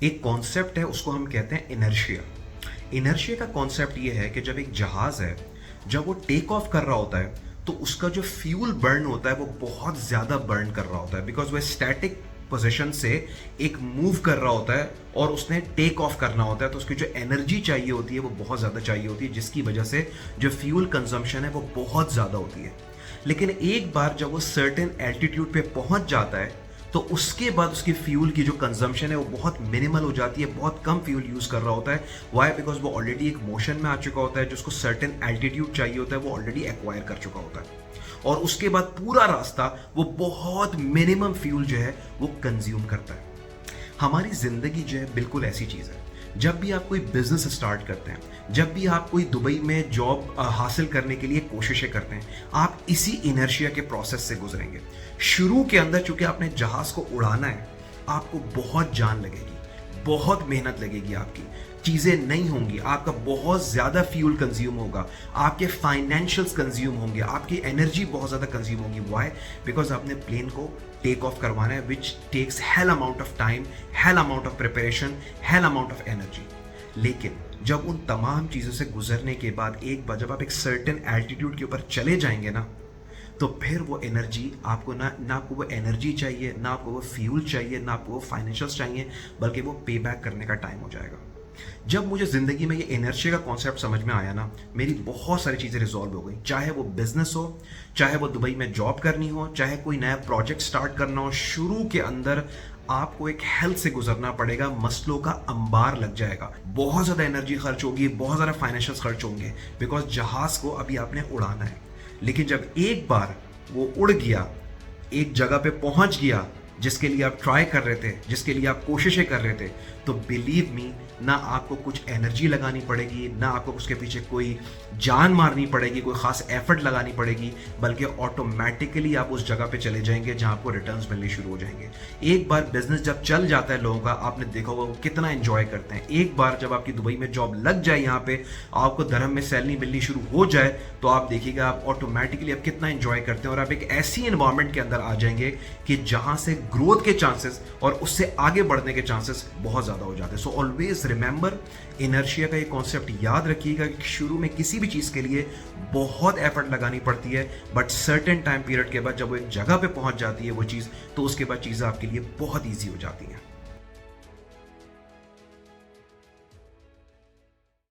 एक कॉन्सेप्ट है, उसको हम कहते हैं इनर्शिया। इनर्शिया का कॉन्सेप्ट ये है कि जब एक जहाज है, जब वो टेक ऑफ कर रहा होता है तो उसका जो फ्यूल बर्न होता है वो बहुत ज़्यादा बर्न कर रहा होता है, बिकॉज वो स्टैटिक पोजीशन से एक मूव कर रहा होता है और उसने टेक ऑफ करना होता है, तो उसकी जो एनर्जी चाहिए होती है वो बहुत ज़्यादा चाहिए होती है, जिसकी वजह से जो फ्यूल कंजम्पशन है वो बहुत ज़्यादा होती है। लेकिन एक बार जब वो सर्टेन एल्टीट्यूड पे पहुंच जाता है तो उसके बाद उसकी फ्यूल की जो कंजम्पशन है वो बहुत मिनिमल हो जाती है, बहुत कम फ्यूल यूज़ कर रहा होता है। वाई? बिकॉज वो ऑलरेडी एक मोशन में आ चुका होता है, जिसको सर्टेन एल्टीट्यूड चाहिए होता है वो ऑलरेडी एक्वायर कर चुका होता है, और उसके बाद पूरा रास्ता वो बहुत मिनिमम फ्यूल जो है वो कंज्यूम करता है। हमारी जिंदगी जो है बिल्कुल ऐसी चीज़ है। जब भी आप कोई बिजनेस स्टार्ट करते हैं, जब भी आप कोई दुबई में जॉब हासिल करने के लिए कोशिशें करते हैं, आप इसी इनर्शिया के प्रोसेस से गुजरेंगे। शुरू के अंदर चूंकि आपने जहाज को उड़ाना है, आपको बहुत जान लगेगी, बहुत मेहनत लगेगी, आपकी चीज़ें नहीं होंगी, आपका बहुत ज़्यादा फ्यूल कंज्यूम होगा, आपके फाइनेंशियल्स कंज्यूम होंगे, आपकी एनर्जी बहुत ज़्यादा कंज्यूम होगी। वाई? बिकॉज आपने प्लेन को टेक ऑफ करवाना है, which takes hell amount of time, hell amount of preparation, hell amount of energy. लेकिन जब उन तमाम चीज़ों से गुजरने के बाद एक बार जब आप एक सर्टेन एल्टीट्यूड के ऊपर चले जाएंगे ना, तो फिर वो एनर्जी आपको ना आपको वो एनर्जी चाहिए, ना आपको वो फ्यूल चाहिए, ना आपको वो फाइनेंशियल्स चाहिए, बल्कि वो पे बैक करने का टाइम हो जाएगा। जब मुझे ज़िंदगी में ये इनर्शिया का कॉन्सेप्ट समझ में आया ना, मेरी बहुत सारी चीज़ें रिजॉल्व हो गई। चाहे वो बिजनेस हो, चाहे वो दुबई में जॉब करनी हो, चाहे कोई नया प्रोजेक्ट स्टार्ट करना हो, शुरू के अंदर आपको एक हेल्थ से गुजरना पड़ेगा, मसलों का अंबार लग जाएगा, बहुत ज़्यादा एनर्जी खर्च होगी, बहुत ज़्यादा फाइनेंशियल खर्च होंगे, बिकॉज जहाज़ को अभी आपने उड़ाना है। लेकिन जब एक बार वो उड़ गया, एक जगह पे पहुंच गया जिसके लिए आप ट्राई कर रहे थे, जिसके लिए आप कोशिशें कर रहे थे, तो बिलीव मी, ना आपको कुछ एनर्जी लगानी पड़ेगी, ना आपको उसके पीछे कोई जान मारनी पड़ेगी, कोई खास एफर्ट लगानी पड़ेगी, बल्कि ऑटोमेटिकली आप उस जगह पे चले जाएंगे जहां आपको रिटर्न्स मिलने शुरू हो जाएंगे। एक बार बिजनेस जब चल जाता है लोगों का, आपने देखा होगा वो कितना एंजॉय करते हैं। एक बार जब आपकी दुबई में जॉब लग जाए, यहाँ पे आपको दरहम में सैलरी मिलनी शुरू हो जाए, तो आप देखिएगा आप ऑटोमेटिकली आप कितना एंजॉय करते हैं, और आप एक ऐसी एनवायरमेंट के अंदर आ जाएंगे कि जहां से ग्रोथ के चांसेस और उससे आगे बढ़ने के चांसेस बहुत ज़्यादा हो जाते हैं। सो ऑलवेज रिमेंबर, इनर्शिया का ये कॉन्सेप्ट याद रखिएगा कि शुरू में किसी भी चीज़ के लिए बहुत एफर्ट लगानी पड़ती है, बट सर्टेन टाइम पीरियड के बाद जब वो एक जगह पे पहुंच जाती है वो चीज़, तो उसके बाद चीज़ें आपके लिए बहुत ईजी हो जाती हैं।